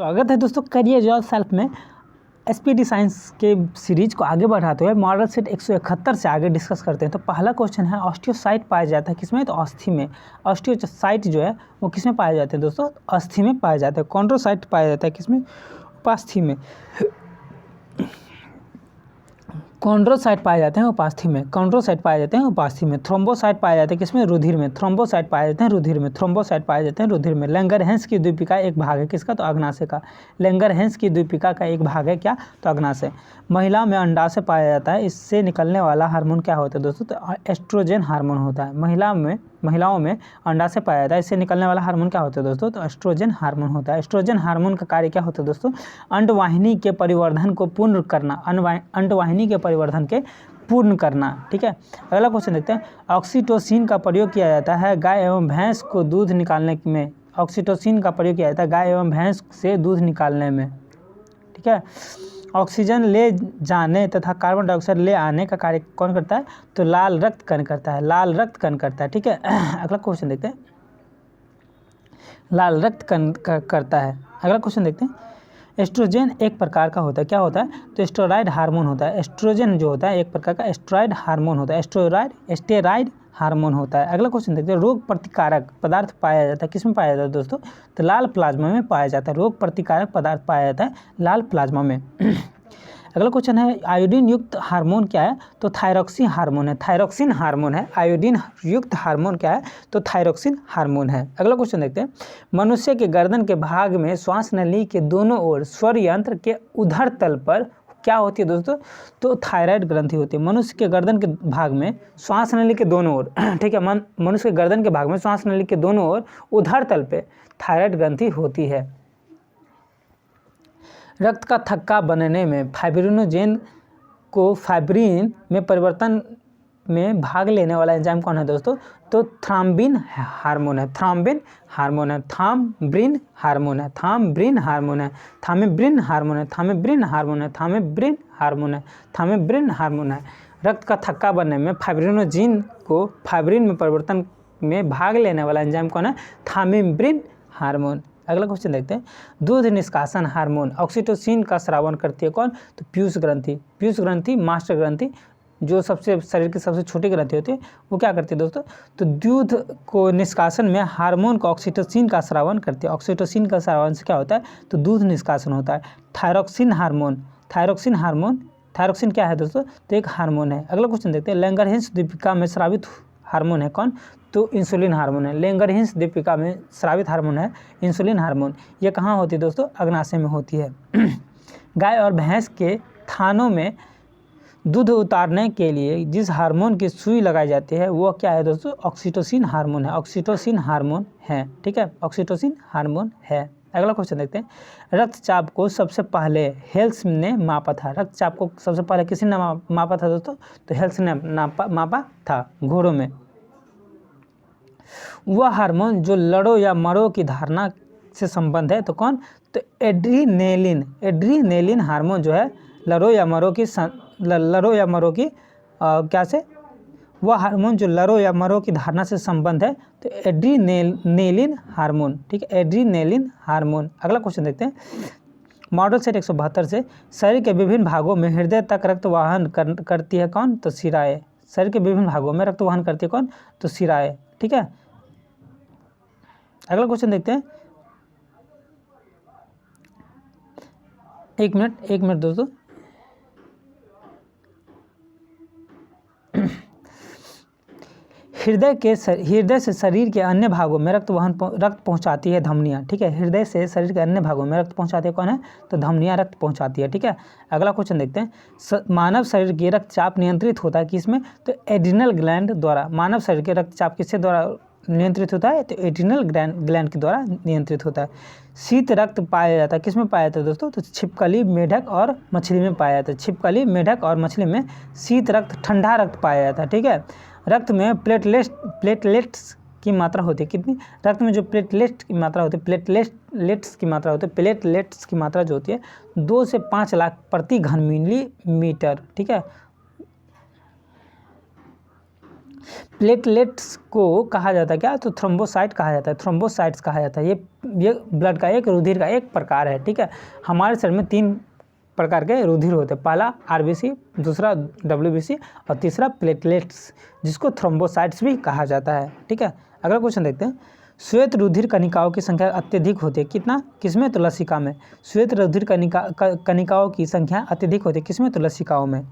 स्वागत है दोस्तों करियर जॉब सेल्फ में। एसपीटी साइंस के सीरीज को आगे बढ़ाते हुए मॉडल सेट 171 से आगे डिस्कस करते हैं। तो पहला क्वेश्चन है, ऑस्टियोसाइट पाया जाता है किसमें? तो अस्थि में। ऑस्टियोसाइट जो है वो किसमें पाए जाते हैं दोस्तों? अस्थि में पाए जाते हैं। कॉन्ड्रोसाइट पाया जाता है किसमें? उपास्थि में। कॉन्ड्रोसाइट पाए जाते हैं उपास्थि में। कॉन्ड्रोसाइट पाए जाते हैं उपास्थि में। थ्रोम्बोसाइट पाए जाते हैं किसमें? रुधिर में। थ्रोम्बोसाइट पाए जाते हैं रुधिर में। थ्रोम्बोसाइट पाए जाते हैं रुधिर में। लैंगरहैंस की द्वीपिका एक भाग है किसका? तो अग्नाशय का। लैंगरहैंस की द्वीपिका का एक भाग है क्या? तो अग्नाशय। महिला में अंडाशय पाया जाता है। इससे निकलने वाला हार्मोन क्या होता है दोस्तों? तो एस्ट्रोजन हार्मोन होता है। महिलाओं में अंडाशय पाया जाता है। इससे निकलने वाला हार्मोन क्या होता है दोस्तों? तो एस्ट्रोजन हार्मोन होता है। एस्ट्रोजन हार्मोन का कार्य क्या होता है दोस्तों? अंडवाहिनी के परिवर्धन को पूर्ण करना। अंडवाहिनी के परिवर्धन के पूर्ण करना। ठीक है, अगला क्वेश्चन देखते हैं। ऑक्सीटोसिन का प्रयोग किया जाता है गाय एवं भैंस को दूध निकालने में। ऑक्सीटोसिन का प्रयोग किया जाता है गाय एवं भैंस से दूध निकालने में। ठीक है, ऑक्सीजन ले जाने तथा कार्बन डाइऑक्साइड ले आने का कार्य कौन करता है? तो लाल रक्त कण करता है। लाल रक्त कण करता है। ठीक है, अगला क्वेश्चन देखते हैं। लाल रक्त कण करता है। अगला क्वेश्चन देखते हैं। एस्ट्रोजन एक प्रकार का होता है, क्या होता है? तो स्टेरॉयड हार्मोन होता है। एस्ट्रोजन जो होता है एक प्रकार का स्टेरॉयड हार्मोन होता है। स्टेरॉयड हार्मोन होता है। अगला क्वेश्चन देखते हैं। रोग प्रतिकारक पदार्थ पाया जाता है किसमें पाया जाता है दोस्तों? तो लाल प्लाज्मा में पाया जाता है। रोग प्रतिकारक पदार्थ पाया जाता है लाल प्लाज्मा में। अगला क्वेश्चन है, आयोडीन युक्त हार्मोन क्या है? तो थायरॉक्सिन हार्मोन है। थायरॉक्सिन हार्मोन है। आयोडीन युक्त हार्मोन क्या है? तो थायरॉक्सिन हार्मोन है। अगला क्वेश्चन देखते हैं। मनुष्य के गर्दन के भाग में श्वास नली के दोनों ओर स्वर यंत्र के उधर तल पर क्या होती है दोस्तों? तो थायराइड ग्रंथि होती है। मनुष्य के गर्दन के भाग में श्वास नली के दोनों ओर ठीक है, मनुष्य के गर्दन के भाग में श्वास नली के दोनों ओर उधर तल पे थायराइड ग्रंथि होती है। रक्त का थक्का बनने में फाइब्रिनोजेन को फाइब्रिन में परिवर्तन में भाग लेने वाला एंजाइम कौन है दोस्तों? तो थ्रोम्बिन हार्मोन है। थ्रोम्बिन हार्मोन है। थ्रोम्बिन हार्मोन है। थ्रोम्बिन हार्मोन है। थामिब्रिन हार्मोन है। थामिब्रिन हार्मोन है। थामिब्रिन हार्मोन है। थामिब्रिन हार्मोन है। रक्त का थक्का बनने में फाइब्रिनोजेन को फाइब्रिन में परिवर्तन में भाग लेने वाला एंजाइम कौन है? थामिब्रिन हार्मोन। अगला क्वेश्चन देखते हैं। दूध निष्कासन हार्मोन ऑक्सीटोसिन का स्रावन करती है कौन? तो पीयूष ग्रंथि। पीयूष ग्रंथि मास्टर ग्रंथि जो शरीर की सबसे छोटी ग्रंथि होती है वो क्या करती है दोस्तों? तो दूध को निष्कासन में हार्मोन को ऑक्सीटोसिन का स्रावन करती है। ऑक्सीटोसिन का स्रावन से क्या होता है? तो दूध निष्कासन होता है। Thyroxine hormone. Thyroxine hormone, thyroxine क्या है दोस्तों? तो एक हार्मोन है। अगला क्वेश्चन देखते हैं। लैंगरहैंस द्वीपिका में स्रावित हार्मोन है कौन? तो इंसुलिन हार्मोन है। लैंगरहैंस द्वीपिका में स्रावित हार्मोन है इंसुलिन हार्मोन। ये कहाँ होती है दोस्तों? अग्नाशय में होती है। गाय और भैंस के थानों में दूध उतारने के लिए जिस हार्मोन की सुई लगाई जाती है वो क्या है दोस्तों? ऑक्सीटोसिन हार्मोन है। ऑक्सीटोसिन हार्मोन है। ठीक है, ऑक्सीटोसिन हार्मोन है। अगला क्वेश्चन देखते हैं। रक्तचाप को सबसे पहले हेल्स ने मापा था। रक्तचाप को सबसे पहले किसने मापा था दोस्तों? तो हेल्स ने मापा था घोड़ों में। वह हार्मोन जो लड़ो या मरो की धारणा से संबंध है तो कौन? तो एड्रीनेलिन। एड्रीनेलिन हार्मोन जो है लड़ो या मरो की क्या से? वह हार्मोन जो लड़ो या मरो की धारणा से संबंध है तो एड्रीनेलिन हार्मोन। ठीक है, एड्रीनेलिन हार्मोन। अगला क्वेश्चन देखते हैं। मॉडल सेट 172 से शरीर के विभिन्न भागों में हृदय तक रक्त वाहन करती है कौन? तो शिराएं। शरीर के विभिन्न भागों में रक्त वाहन करती है कौन? तो शिराएं। ठीक है, अगला क्वेश्चन देखते हैं। एक मिनट दोस्तों। हृदय से शरीर के अन्य भागों में रक्त पहुंचाती है धमनियां। ठीक है, हृदय से शरीर के अन्य भागों में रक्त पहुंचाती है कौन है? तो धमनियां रक्त पहुंचाती है। ठीक है, अगला क्वेश्चन देखते हैं। मानव शरीर की रक्तचाप नियंत्रित होता है किसमें? तो एड्रिनल ग्लैंड द्वारा। मानव शरीर के रक्तचाप किसके द्वारा नियंत्रित होता है? तो एड्रिनल ग्लैंड के द्वारा नियंत्रित होता है। शीत रक्त पाया जाता है किसमें पाया जाता है दोस्तों? तो छिपकली, मेढक और मछली में पाया जाता है। छिपकली, मेढक और मछली में शीत रक्त, ठंडा रक्त पाया जाता है। ठीक है, रक्त में प्लेटलेट्स की मात्रा होती है कितनी? रक्त में जो प्लेटलेट्स की मात्रा होती है, प्लेटलेट्स की मात्रा जो होती है 2 से 5 लाख प्रति घन मिलीमीटर। ठीक है, प्लेटलेट्स को कहा जाता है क्या, तो थ्रोम्बोसाइट कहा जाता है, थ्रोम्बोसाइट्स कहा जाता है। ये ब्लड का एक रुधिर का एक प्रकार है, ठीक है। हमारे शरीर में 3 प्रकार के रुधिर होते हैं, पहला आरबीसी, दूसरा डब्ल्यूबीसी और तीसरा प्लेटलेट्स, जिसको थ्रोम्बोसाइट्स भी कहा जाता है, ठीक है। अगला क्वेश्चन देखते हैं। श्वेत रुधिर कणिकाओं की संख्या अत्यधिक होती है, कितना, किसमें, तो लसिका में। श्वेत रुधिर कणिकाओं की संख्या अत्यधिक होती है, किसमें, तो लसिकाओं में।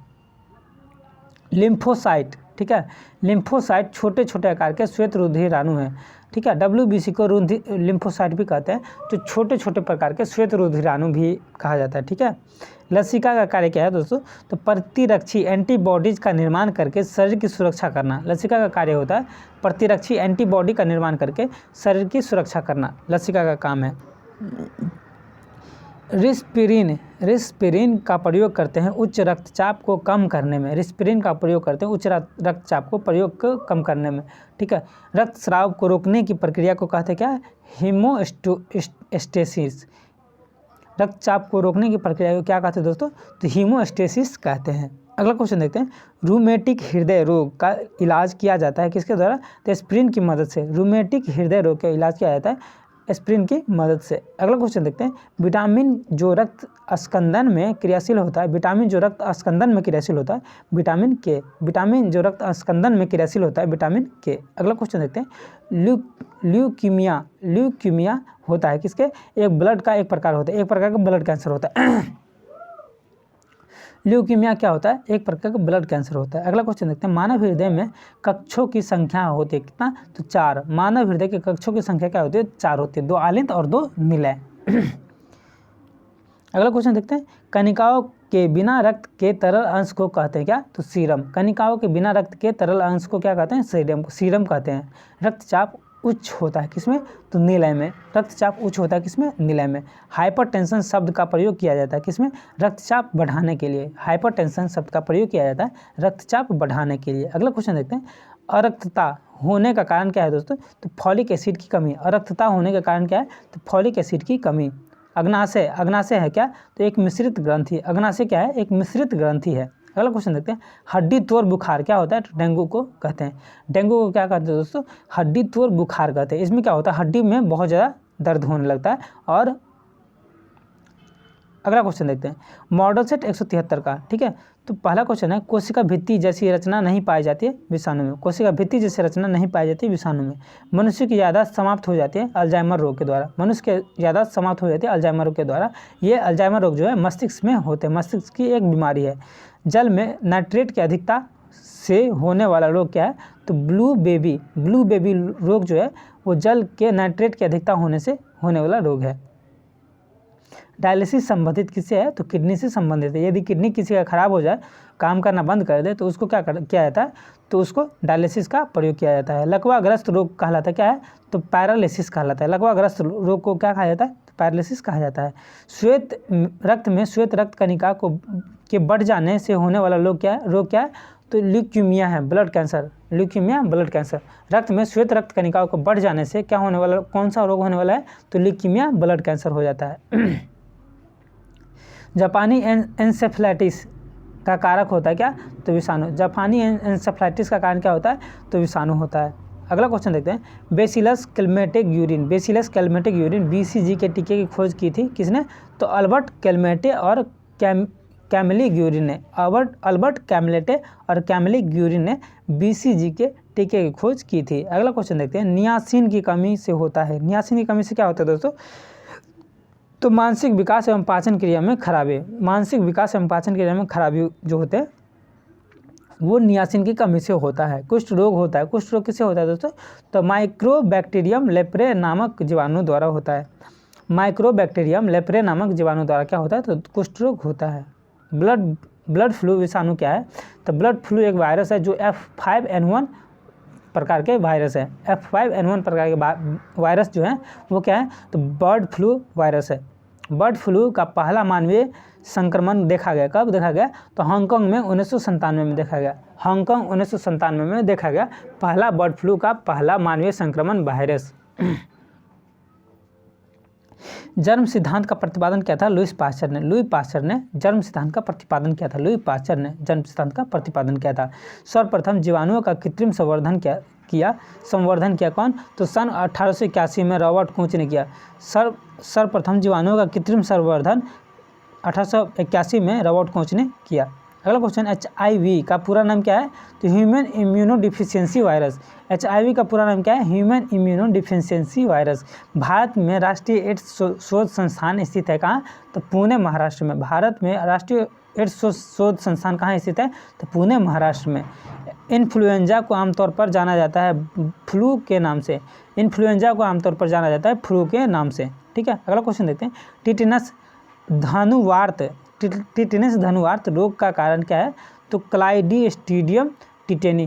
लिम्फोसाइट, ठीक है, लिम्फोसाइट छोटे छोटे आकार के श्वेत रुधिराणु हैं, ठीक है। डब्ल्यूबीसी को लिम्फोसाइट भी कहते हैं, जो छोटे छोटे प्रकार के श्वेत रुधिराणु भी कहा जाता है, ठीक है। लसिका का कार्य क्या है दोस्तों, तो प्रतिरक्षी एंटीबॉडीज का निर्माण करके शरीर की सुरक्षा करना। लसिका का कार्य होता है प्रतिरक्षी एंटीबॉडी का निर्माण करके शरीर की सुरक्षा करना, लसिका का काम है। रिस्पिरिन का प्रयोग करते हैं उच्च रक्तचाप को कम करने में। रिस्पिरिन का प्रयोग करते हैं उच्च रक्तचाप को कम करने में, ठीक है। रक्तस्राव को रोकने की प्रक्रिया को कहते हैं क्या, हीमोस्टेसिस। रक्तचाप को रोकने की प्रक्रिया को क्या कहते हैं दोस्तों, तो हीमोस्टेसिस कहते हैं। अगला क्वेश्चन देखते हैं। रूमेटिक हृदय रोग का इलाज किया जाता है किसके द्वारा, तो एस्पिरिन की मदद से। रूमेटिक हृदय रोग का इलाज किया जाता है एस्पिरिन की मदद से। अगला क्वेश्चन देखते हैं। विटामिन जो रक्त अस्कंदन में क्रियाशील होता है, विटामिन जो रक्त अस्कंदन में क्रियाशील होता है, विटामिन के। विटामिन जो रक्त अस्कंदन में क्रियाशील होता है, विटामिन के। अगला क्वेश्चन देखते हैं। ल्यूकीमिया होता है किसके, एक ब्लड का एक प्रकार होता है, एक प्रकार का ब्लड कैंसर होता है। ल्यूकीमिया क्या होता है, एक प्रकार का ब्लड कैंसर होता है। अगला क्वेश्चन देखते हैं। मानव हृदय में कक्षों की संख्या होती है कितना, तो 4। मानव हृदय के कक्षों की संख्या क्या होती है, 4 होती है, 2 आलिंद और 2 निलय। अगला क्वेश्चन देखते हैं। कणिकाओं के बिना रक्त के तरल अंश को कहते हैं क्या, तो सीरम। कणिकाओं के बिना रक्त के तरल अंश को क्या कहते हैं, सीरम कहते हैं। रक्तचाप उच्च होता है किसमें, तो निलय में। रक्तचाप उच्च होता है किसमें, निलय में। हाइपरटेंशन शब्द का प्रयोग किया जाता है किसमें, रक्तचाप बढ़ाने के लिए। हाइपरटेंशन शब्द का प्रयोग किया जाता है रक्तचाप बढ़ाने के लिए। अगला क्वेश्चन देखते हैं। अरक्तता होने का कारण क्या है दोस्तों, तो फॉलिक एसिड की कमी। अरक्तता होने का कारण क्या है, तो फॉलिक एसिड की कमी। अग्नाशय है क्या, तो एक मिश्रित ग्रंथि। अग्नाशय क्या है, एक मिश्रित ग्रंथि है। अगला क्वेश्चन देखते हैं। हड्डी तोड़ बुखार क्या होता है, तो डेंगू को कहते हैं। डेंगू को क्या कहते हैं दोस्तों, हड्डी तोड़ बुखार कहते हैं। इसमें क्या होता है, हड्डी में बहुत ज़्यादा दर्द होने लगता है। और अगला क्वेश्चन देखते हैं। मॉडल सेट 173 का, ठीक है। तो पहला क्वेश्चन है। कोशिका भित्ति जैसी रचना नहीं पाई जाती है विषाणु में। कोशिका भित्ति जैसी रचना नहीं पाई जाती है विषाणु में। मनुष्य की याददाश्त समाप्त हो जाती है अल्जाइमर रोग के द्वारा। मनुष्य की याददाश्त समाप्त हो जाती है अल्जाइमर रोग के द्वारा। ये अल्जाइमर रोग जो है मस्तिष्क में होते हैं, मस्तिष्क की एक बीमारी है। जल में नाइट्रेट की अधिकता से होने वाला रोग क्या है, तो ब्लू बेबी रोग जो है वो जल के नाइट्रेट की अधिकता होने से होने वाला रोग है। डायलिसिस संबंधित किससे है, तो किडनी से संबंधित है। यदि किडनी किसी का खराब हो जाए, काम करना बंद कर दे, तो उसको किया जाता है, तो उसको डायलिसिस का प्रयोग किया जाता है। लकवाग्रस्त रोग कहलाता क्या है, तो पैरालिसिस कहलाता है। लकवाग्रस्त रोग को क्या कहा जाता है, तो पैरालिसिस कहा जाता है। श्वेत रक्त कणिका के बढ़ जाने से होने वाला रोग क्या है, तो ल्यूकीमिया है, blood cancer. Leukaemia blood cancer. रक्त में श्वेत रक्त कणिकाओं को बढ़ जाने से क्या होने वाला, कौन सा रोग होने वाला है, तो ल्यूकीमिया ब्लड कैंसर हो जाता है। जापानी एन्सेफेलाइटिस का कारक होता है क्या, तो विषाणु। जापानी एन्सेफेलाइटिस का कारण क्या होता है, तो विषाणु होता है। अगला क्वेश्चन देखते हैं। बेसिलस कैलमेटिक यूरिन BCG के टीके की खोज की थी किसने, तो अल्बर्ट कैलमेटे और कैमली ग्यूरिन ने। अल्बर्ट कैमलेटे और कैमली ग्यूरिन ने BCG के टीके की खोज की थी। अगला क्वेश्चन देखते हैं। नियासिन की कमी से होता है। नियासिन की कमी से क्या होता है दोस्तों, तो मानसिक विकास एवं पाचन क्रिया में खराबी। मानसिक विकास एवं पाचन क्रिया में खराबी जो होते हैं वो नियासिन की कमी से होता है। कुष्ठ रोग होता है। कुष्ठ रोग किससे होता है दोस्तों, तो माइक्रोबैक्टीरियम लेप्रे नामक जीवाणु द्वारा होता है। माइक्रोबैक्टीरियम लेप्रे नामक जीवाणु द्वारा क्या होता है, तो कुष्ठ रोग होता है। ब्लड फ्लू विषाणु क्या है, तो ब्लड फ्लू एक वायरस है जो F5N1 प्रकार के वायरस है। F5N1 प्रकार के वायरस जो है वो क्या है, तो बर्ड फ्लू वायरस है। बर्ड फ्लू का पहला मानवीय संक्रमण देखा गया, कब देखा गया, तो हांगकांग में 1997 में देखा गया। हांगकांग 1997 में देखा गया पहला बर्ड फ्लू का पहला मानवीय संक्रमण वायरस। जन्म सिद्धांत का प्रतिपादन किया था लुईस पास्चर ने। लुई पास्चर ने जन्म सिद्धांत का प्रतिपादन किया था। लुई पास्चर ने जन्म सिद्धांत का प्रतिपादन किया था। सर्वप्रथम जीवाणुओं का कृत्रिम संवर्धन किया कौन? तो सन 1881 में रॉबर्ट कोच ने किया। सर्वप्रथम जीवाणुओं का कृत्रिम संवर्धन 1881 में रॉबर्ट कोच ने किया। अगला क्वेश्चन, HIV का पूरा नाम क्या है? तो ह्यूमन इम्यूनोडिफिशियेंसी वायरस। HIV का पूरा नाम क्या है? Human इम्यूनोडिफिशियेंसी virus. भारत में राष्ट्रीय एड्स शोध संस्थान स्थित है कहाँ? तो पुणे, महाराष्ट्र में। भारत में राष्ट्रीय एड्स शोध संस्थान कहाँ स्थित है? तो पुणे, महाराष्ट्र में। इन्फ्लुएंजा को आमतौर पर जाना जाता है फ्लू के नाम से। इन्फ्लुएंजा को आमतौर पर जाना जाता है फ्लू के नाम से। ठीक है, अगला क्वेश्चन देखते हैं। टिटेनस धनुवार्त रोग का कारण क्या है? तो क्लाइस्ट्रीडियम टिटेनी।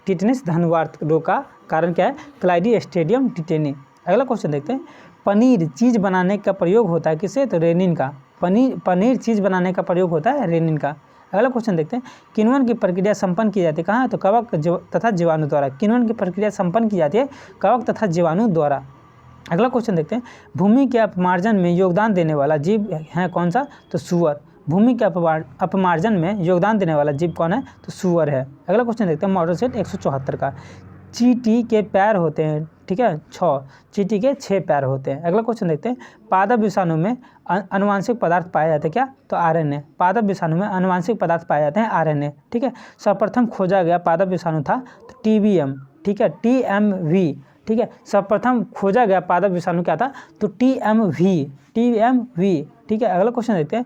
टिटेनस धनुवार्त रोग का कारण क्या है? क्लाइस्ट्रीडियम टिटेनी। अगला क्वेश्चन देखते हैं। पनीर चीज़ बनाने का प्रयोग होता है किससे? तो रेनिन का। पनीर चीज़ बनाने का प्रयोग होता है रेनिन का। अगला क्वेश्चन देखते हैं। किण्वन की प्रक्रिया संपन्न की जाती है कहाँ? तो कवक तथा जीवाणु द्वारा। किण्वन की प्रक्रिया संपन्न की जाती है कवक तथा जीवाणु द्वारा। अगला क्वेश्चन देखते हैं। भूमि के अपमार्जन में योगदान देने वाला जीव है कौन सा? तो सूअर। भूमि के अपमार्जन में योगदान देने वाला जीव कौन है? तो सूअर है। अगला क्वेश्चन देखते हैं। मॉडल सेट 174 का। चींटी के पैर होते हैं, ठीक है, 6। चींटी के 6 पैर होते हैं। अगला क्वेश्चन देखते हैं। पादप विषाणु में आनुवांशिक पदार्थ पाए जाते हैं क्या? तो RNA। पादप विषाणु में आनुवांशिक पदार्थ पाए जाते हैं RNA। ठीक है, सर्वप्रथम खोजा गया पादप विषाणु था तो TBM, ठीक है, TMV। ठीक है, सर्वप्रथम खोजा गया पादप विषाणु क्या था? तो TMV। ठीक है, अगला क्वेश्चन देखते हैं।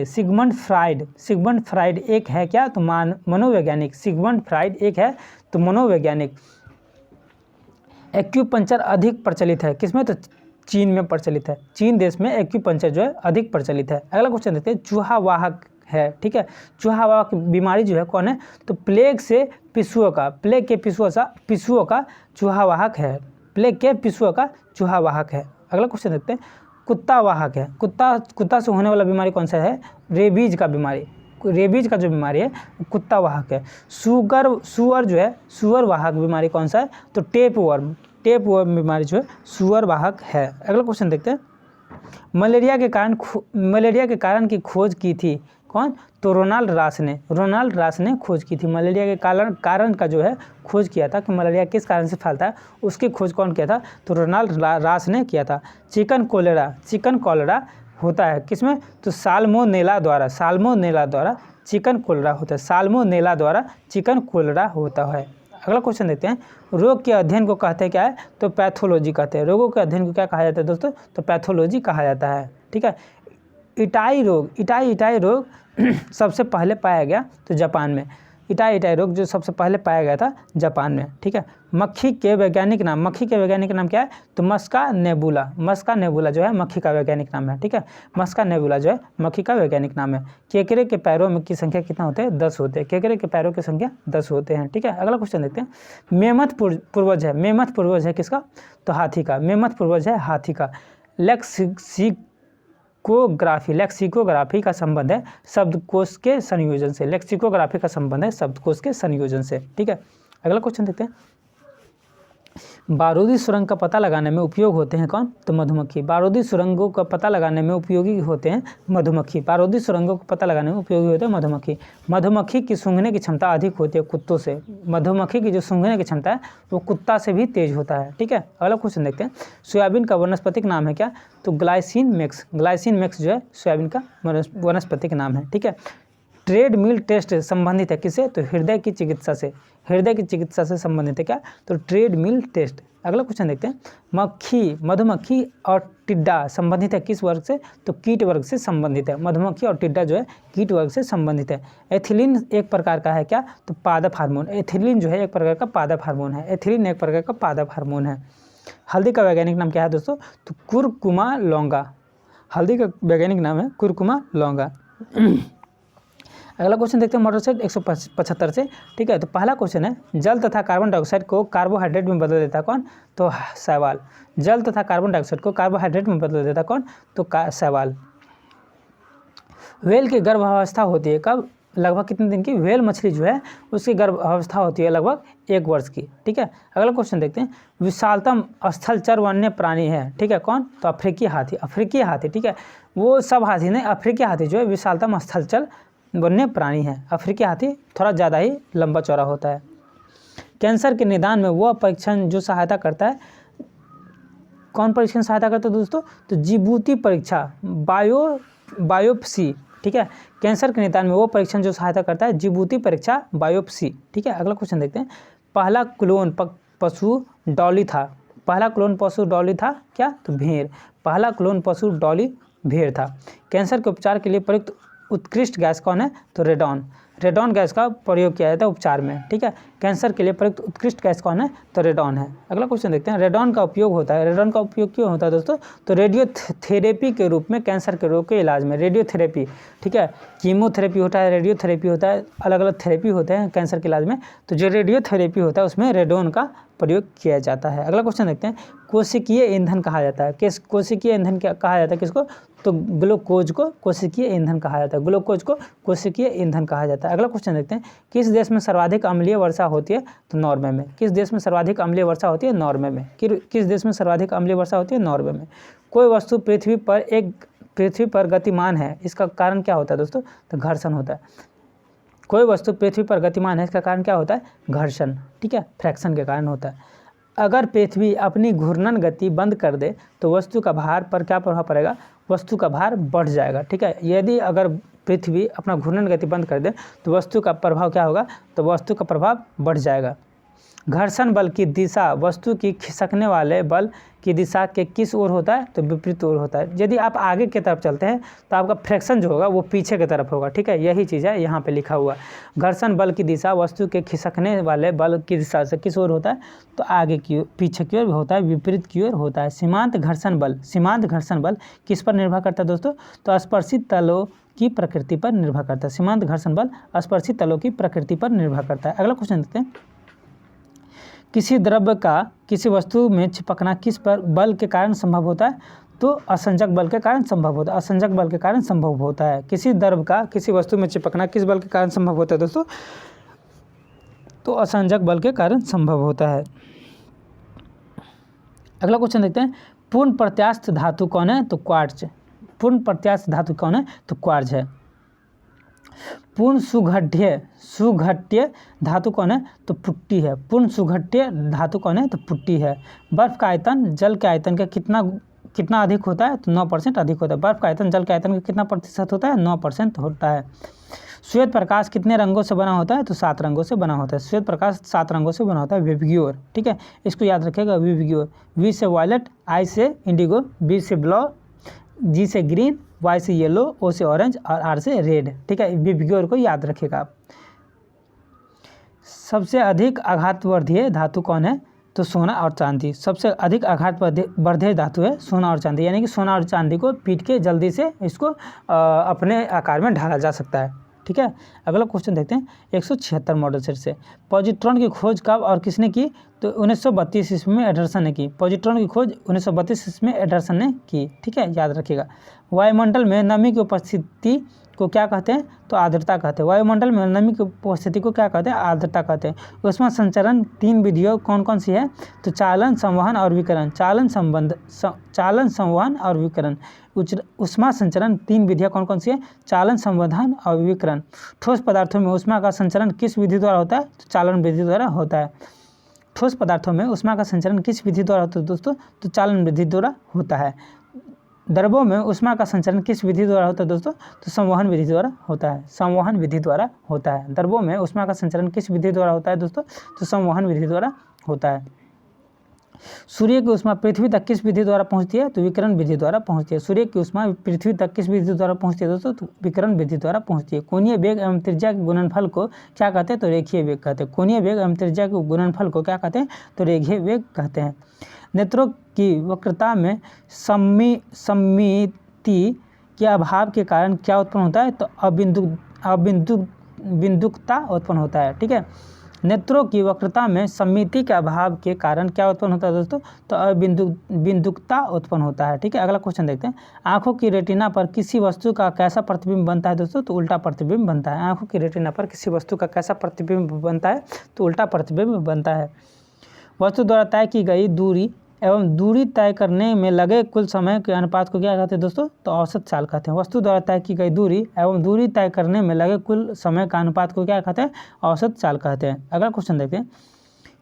सिगमंड फ्राइड एक है क्या? तो मनोवैज्ञानिक। सिगमंड फ्राइड एक है तो मनोवैज्ञानिक। एक्यूपंक्चर अधिक प्रचलित है किसमें? तो चीन में प्रचलित है। चीन देश में एक्यूपंक्चर जो है अधिक प्रचलित है। अगला क्वेश्चन देखते हैं। चूहा वाहक है, ठीक है, चूहा वाहक बीमारी जो है कौन है? तो प्लेग के पिस्सुओं का चूहा वाहक है। प्लेग के पिस्सुओं का चूहा वाहक है। अगला क्वेश्चन देखते हैं। कुत्ता वाहक है। कुत्ता से होने वाला बीमारी कौन सा है? रेबीज का जो बीमारी है कुत्ता वाहक है। सुअर जो है सुअर वाहक बीमारी कौन सा है? तो टेपवर्म बीमारी जो है सुअर वाहक है। अगला क्वेश्चन देखते हैं। मलेरिया के कारण की खोज की थी कौन? तो रोनाल्ड रास ने खोज की थी। मलेरिया के कारण का जो है खोज किया था कि मलेरिया किस कारण से फैलता है, उसकी खोज कौन किया था? तो रोनाल्ड रास ने किया था। चिकन कॉलेरा होता है किसमें? तो साल्मोनेला द्वारा चिकन कोलेरा होता है। साल्मोनेला द्वारा चिकन कोलेरा होता है। अगला क्वेश्चन देखते हैं। रोग के अध्ययन को कहते हैं क्या है? तो पैथोलॉजी कहते हैं। रोगों के अध्ययन को क्या कहा जाता है दोस्तों? तो पैथोलॉजी कहा जाता है। ठीक है, इटाई रोग सबसे पहले पाया गया तो जापान में। इटाई रोग जो सबसे पहले पाया गया था जापान में। ठीक है, मक्खी के वैज्ञानिक नाम क्या है? तो मस्का नेबुला जो है मक्खी का वैज्ञानिक नाम है। ठीक है, मस्का नेबुला जो है मक्खी का वैज्ञानिक नाम है। केकड़े के पैरों में की संख्या कितना होते हैं? 10 होते हैं। केकड़े के पैरों की संख्या 10 होते हैं। ठीक है, अगला क्वेश्चन देखते हैं। मेमथ पूर्वज है किसका? तो हाथी का। मेमथ पूर्वज है हाथी का। लेक्सिकोग्राफी का संबंध है शब्दकोश के संयोजन से। ठीक है, अगला क्वेश्चन देखते हैं। बारूदी सुरंग का पता लगाने में उपयोग होते हैं कौन? तो मधुमक्खी। बारूदी सुरंगों का पता लगाने में उपयोगी होते हैं मधुमक्खी। मधुमक्खी की सूंघने की क्षमता अधिक होती है कुत्तों से। मधुमक्खी की जो सूंघने की क्षमता है वो कुत्ता से भी तेज होता है। ठीक है, अगला क्वेश्चन देखते हैं। सोयाबीन का वानस्पतिक नाम है क्या? तो ग्लाइसिन मैक्स जो है सोयाबीन का वानस्पतिक नाम है। ठीक है, ट्रेडमिल टेस्ट संबंधित है किससे? तो हृदय की चिकित्सा से संबंधित है क्या? तो ट्रेडमिल टेस्ट। अगला क्वेश्चन देखते हैं। मधुमक्खी और टिड्डा संबंधित है किस वर्ग से? तो कीट वर्ग से संबंधित है। मधुमक्खी और टिड्डा जो है कीट वर्ग से संबंधित है। एथिलीन एक प्रकार का है क्या? तो पादप हार्मोन। एथिलीन जो है एक प्रकार का पादप हार्मोन है। हल्दी का वैज्ञानिक नाम क्या है दोस्तों? तो कुरकुमा लौंगा। हल्दी का वैज्ञानिक नाम है कुरकुमा लौंगा। अगला क्वेश्चन देखते हैं मॉडल सेट 175 से। ठीक है, तो पहला क्वेश्चन है। जल तथा कार्बन डाइऑक्साइड को कार्बोहाइड्रेट में बदल देता कौन? तो शैवाल। जल तथा कार्बन डाइऑक्साइड को कार्बोहाइड्रेट में बदल देता कौन? तो शैवाल। व्हेल की गर्भावस्था होती है कब? लगभग कितने दिन की, व्हेल मछली जो है उसकी गर्भावस्था होती है लगभग 1 वर्ष की। ठीक है, अगला क्वेश्चन देखते हैं। विशालतम स्थलचर वन्य प्राणी है, ठीक है, कौन, तो अफ्रीकी हाथी। अफ्रीकी हाथी, ठीक है, वो सब हाथी नहीं, अफ्रीकी हाथी जो है विशालतम स्थलचर वन्य प्राणी है। अफ्रीकी हाथी थोड़ा ज़्यादा ही लंबा चौड़ा होता है। कैंसर के निदान में वह परीक्षण जो सहायता करता है, कौन परीक्षण सहायता करता है दोस्तों, तो जिबूती परीक्षा, बायोप्सी। ठीक है, कैंसर के निदान में वो परीक्षण जो सहायता करता है, जिबूती परीक्षा, बायोप्सी। ठीक है, अगला क्वेश्चन देखते हैं। पहला क्लोन पशु डॉली था। पहला क्लोन पशु डॉली था क्या, तो भेड़। पहला क्लोन पशु डॉली भेड़ था। कैंसर के उपचार के लिए प्रयुक्त उत्कृष्ट गैस कौन है, तो रेडॉन। रेडॉन गैस का प्रयोग किया जाता है उपचार में। ठीक है, कैंसर के लिए प्रयुक्त उत्कृष्ट गैस कौन है, तो रेडॉन है। अगला क्वेश्चन देखते हैं। रेडॉन का उपयोग होता है, रेडॉन का उपयोग क्यों होता है दोस्तों, तो रेडियोथेरेपी के रूप में कैंसर के रोग के इलाज में। रेडियोथेरेपी, ठीक है, कीमोथेरेपी होता है, रेडियोथेरेपी होता है, अलग अलग थेरेपी होते हैं कैंसर के इलाज में। तो जो रेडियोथेरेपी होता है उसमें रेडॉन का प्रयोग किया जाता है। अगला क्वेश्चन देखते हैं। कोशिकीय ईंधन कहा जाता है, किस कोशिकीय ईंधन क्या कहा जाता है, किसको, तो ग्लूकोज को कोशिकीय ईंधन कहा जाता है। ग्लूकोज को कोशिकीय ईंधन कहा जाता है। अगला क्वेश्चन देखते हैं। किस देश में सर्वाधिक अम्लीय वर्षा होती है, तो नॉर्वे में। किस देश में सर्वाधिक अम्लीय वर्षा होती है, नॉर्वे में। किस देश में सर्वाधिक अम्लीय वर्षा होती है, नॉर्वे में। कोई वस्तु पृथ्वी पर गतिमान है, इसका कारण क्या होता है दोस्तों, तो घर्षण होता है। कोई वस्तु पृथ्वी पर गतिमान है, इसका कारण क्या होता है, घर्षण। ठीक है, फ्रैक्शन के कारण होता है। अगर पृथ्वी अपनी घूर्णन गति बंद कर दे तो वस्तु का भार पर क्या प्रभाव पड़ेगा, वस्तु का भार बढ़ जाएगा। ठीक है, यदि अगर पृथ्वी अपना घूर्णन गति बंद कर दे तो वस्तु का प्रभाव क्या होगा, तो वस्तु का प्रभाव बढ़ जाएगा। घर्षण बल की दिशा वस्तु की खिसकने वाले बल की दिशा के किस ओर होता है, तो विपरीत ओर होता है। यदि आप आगे की तरफ चलते हैं तो आपका फ्रैक्शन जो होगा वो पीछे की तरफ होगा। ठीक है, यही चीज़ है यहाँ पे लिखा हुआ। घर्षण बल की दिशा वस्तु के खिसकने वाले बल की दिशा से किस ओर होता है, तो आगे की ओर, पीछे की ओर होता है, विपरीत की ओर होता है। सीमांत घर्षण बल किस पर निर्भर करता है दोस्तों, तो स्पर्शित तलों की प्रकृति पर निर्भर करता है। सीमांत घर्षण बल स्पर्शित तलों की प्रकृति पर निर्भर करता है। अगला क्वेश्चन देखते हैं। किसी द्रव्य का किसी वस्तु में चिपकना किस पर बल के कारण संभव होता है, तो असंजक बल के कारण संभव होता है। असंजक बल के कारण संभव होता है। किसी द्रव्य का किसी वस्तु में चिपकना किस बल के कारण संभव होता है दोस्तों, तो असंजक बल के कारण संभव होता है। अगला क्वेश्चन देखते हैं। पूर्ण प्रत्यास्थ धातु कौन है, तो क्वार्ट्ज। पूर्ण प्रत्यास्थ धातु कौन है, तो क्वार्ट्ज है। पूर्ण सुघट्य धातु कौन है, तो पुट्टी है। पूर्ण सुघट्य धातु कौन है, तो पुट्टी है। बर्फ का आयतन जल के आयतन का कितना अधिक होता है, तो 9% अधिक होता है। बर्फ का आयतन जल के आयतन का कितना प्रतिशत होता है, 9% होता है। श्वेत प्रकाश कितने रंगों से बना होता है, तो 7 रंगों से बना होता है। श्वेत प्रकाश 7 रंगों से बना होता है। विबग्योर, ठीक है, इसको याद रखिएगा, विबग्योर। वी से वायलेट, आई से इंडिगो, बी से ब्लू, जी से ग्रीन, वाई से येलो, ओ से ऑरेंज और आर से रेड। ठीक है, विबग्योर को याद रखिएगा आप। सबसे अधिक आघातवर्धीय धातु कौन है, तो सोना और चांदी। सबसे अधिक आघातवर्धीय धातु है सोना और चांदी, यानी कि सोना और चांदी को पीट के जल्दी से इसको अपने आकार में ढाला जा सकता है। ठीक है, अगला क्वेश्चन देखते हैं। 176 मॉडल सेट से पॉजिट्रॉन की खोज कब और किसने की, तो 1932 ईस्वी में एडरसन ने की। पॉजिट्रॉन की खोज 1932 ईस्वी में एडरसन ने की। ठीक है, याद रखिएगा। वायुमंडल में नमी की उपस्थिति को क्या कहते हैं, तो आर्द्रता कहते हैं। वायुमंडल में नमी की उपस्थिति को क्या कहते हैं, आर्द्रता कहते हैं। ऊष्मा संचरण 3 विधियों कौन कौन सी है, तो चालन, संवहन और विकिरण। चालन, संवहन और विकिरण। ऊष्मा संचरण 3 विधियाँ कौन कौन सी है, चालन, संवहन और विकिरण। ठोस पदार्थों में ऊष्मा का संचरण किस विधि द्वारा होता है, तो चालन विधि द्वारा होता है। ठोस पदार्थों में ऊष्मा का संचरण किस विधि द्वारा होता है दोस्तों, तो चालन विधि द्वारा होता है। द्रवों में ऊष्मा का संचरण किस विधि द्वारा होता है दोस्तों, तो संवहन विधि द्वारा होता है। संवहन विधि द्वारा होता है। द्रवों में ऊष्मा का संचरण किस विधि द्वारा होता है दोस्तों, तो संवहन विधि द्वारा होता है। सूर्य की ऊष्मा पृथ्वी तक किस विधि द्वारा पहुंचती है, तो विकिरण विधि द्वारा पहुंचती है। सूर्य की ऊष्मा पृथ्वी तक किस विधि द्वारा पहुंचती है दोस्तों, तो विकिरण विधि द्वारा पहुंचती है। कोणीय वेग एवं त्रिज्या के गुणनफल को क्या कहते हैं, तो रेखीय वेग कहते हैं। कोणीय वेग एवं त्रिज्या के गुणनफल को क्या कहते हैं, तो रेखीय वेग कहते हैं। नेत्रों की वक्रता में सममिति के अभाव के कारण क्या उत्पन्न होता है, तो बिंदुकता उत्पन्न होता है। ठीक है, नेत्रों की वक्रता में सममिति के अभाव के कारण क्या उत्पन्न होता है दोस्तों, तो अबिंदुकता उत्पन्न होता है। ठीक है, अगला क्वेश्चन देखते हैं। आंखों की रेटिना पर किसी वस्तु का कैसा प्रतिबिंब बनता है दोस्तों, तो उल्टा प्रतिबिंब बनता है। आंखों की रेटिना पर किसी वस्तु का कैसा प्रतिबिंब बनता है, तो उल्टा प्रतिबिंब बनता है। वस्तु द्वारा तय की गई दूरी एवं दूरी तय करने में लगे कुल समय के अनुपात को क्या कहते हैं दोस्तों, तो औसत चाल कहते हैं। वस्तु द्वारा तय की गई दूरी एवं दूरी तय करने में लगे कुल समय का अनुपात को क्या कहते हैं, औसत चाल कहते हैं। अगला क्वेश्चन देखते हैं।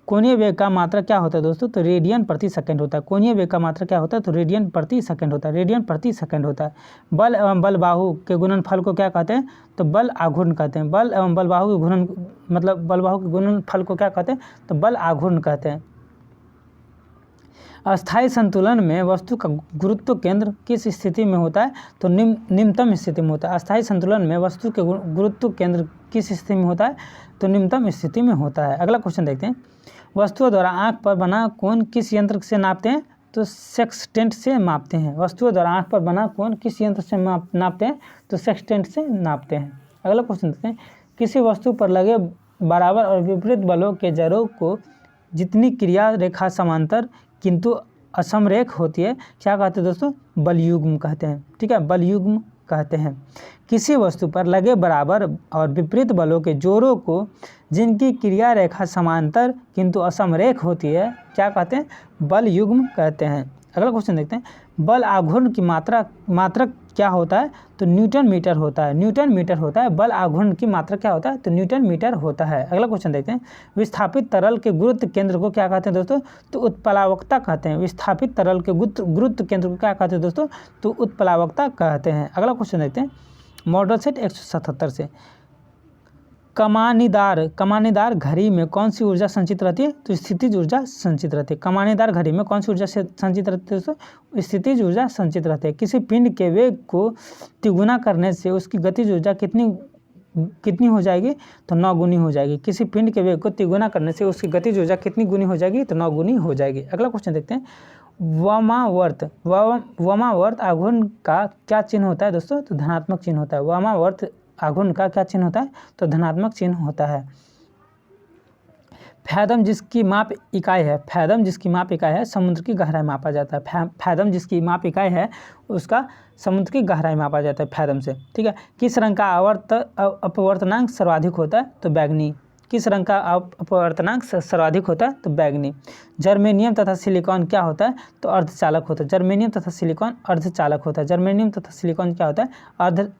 कोणीय वेग का मात्रा क्या होता है दोस्तों, तो रेडियन प्रति सेकंड होता है। कोणीय वेग का मात्रा क्या होता है, तो रेडियन प्रति सेकंड होता है। रेडियन प्रति सेकंड होता है। बल एवं बल बाहु के गुणनफल को क्या कहते हैं, तो बल आघूर्ण कहते हैं। बल एवं बल बाहु के गुणन मतलब बल बाहु के गुणनफल को क्या कहते हैं, तो बल आघूर्ण कहते हैं। अस्थायी संतुलन में वस्तु का गुरुत्व केंद्र किस स्थिति में होता है, तो निम्नतम स्थिति में होता है। अस्थायी संतुलन में वस्तु के गुरुत्व केंद्र किस स्थिति में होता है, तो निम्नतम स्थिति में होता है। अगला क्वेश्चन देखते हैं। वस्तुओं द्वारा आँख पर बना कोण किस यंत्र से नापते हैं, तो सेक्सटेंट से मापते हैं। वस्तुओं द्वारा आँख पर बना कोण किस यंत्र से नापते हैं, तो सेक्सटेंट से नापते हैं। अगला क्वेश्चन देखते हैं। किसी वस्तु पर लगे बराबर और विपरीत बलों के जड़ों को जितनी क्रिया रेखा समांतर किंतु असमरेख होती है, क्या कहते हैं दोस्तों, बलयुग्म कहते हैं। ठीक है, बलयुग्म कहते हैं। किसी वस्तु पर लगे बराबर और विपरीत बलों के जोड़ों को जिनकी क्रिया रेखा समांतर किंतु असमरेख होती है, क्या कहते हैं, बलयुग्म कहते हैं। अगला क्वेश्चन देखते हैं। बल आघूर्ण की मात्रक क्या होता है, तो न्यूटन मीटर होता है। न्यूटन मीटर होता है। बल आघूर्ण की मात्रक क्या होता है, तो न्यूटन मीटर होता है। अगला क्वेश्चन देखते हैं। विस्थापित तरल के गुरुत्व केंद्र को क्या कहते हैं दोस्तों, तो उत्प्लावकता कहते हैं। विस्थापित तरल के गुरुत्व केंद्र को क्या कहते हैं दोस्तों, तो उत्प्लावकता कहते हैं। अगला क्वेश्चन देखते हैं। मॉडल सेट 177 से कमानीदार घड़ी में कौन सी ऊर्जा संचित रहती है, तो स्थितिज ऊर्जा संचित रहती है। कमानीदार घड़ी में कौन सी ऊर्जा संचित रहती है दोस्तों, स्थितिज ऊर्जा संचित रहती है। किसी पिंड के वेग को तिगुना करने से उसकी गतिज ऊर्जा कितनी हो जाएगी, तो 9 गुनी हो जाएगी। किसी पिंड के वेग को तिगुना करने से उसकी गतिज ऊर्जा कितनी गुनी हो जाएगी, तो 9 गुनी हो जाएगी। अगला क्वेश्चन देखते हैं। वामावर्त आघूर्ण का क्या चिन्ह होता है दोस्तों, तो धनात्मक चिन्ह होता है। वामावर्त आघूर्ण का क्या चिन्ह होता है, तो धनात्मक चिन्ह होता है। फैदम जिसकी माप इकाई है समुद्र की गहराई मापा जाता है। फैदम जिसकी माप इकाई है उसका समुद्र की गहराई मापा जाता है फैदम से। ठीक है। किस रंग का अपवर्तनांक सर्वाधिक होता है, तो बैगनी। किस रंग का अपवर्तनांक सर्वाधिक होता है, तो बैगनी। जर्मेनियम तथा सिलिकॉन क्या होता है, तो अर्धचालक होता है। जर्मेनियम तथा सिलिकॉन अर्धचालक होता है। जर्मेनियम तथा सिलिकॉन क्या होता है,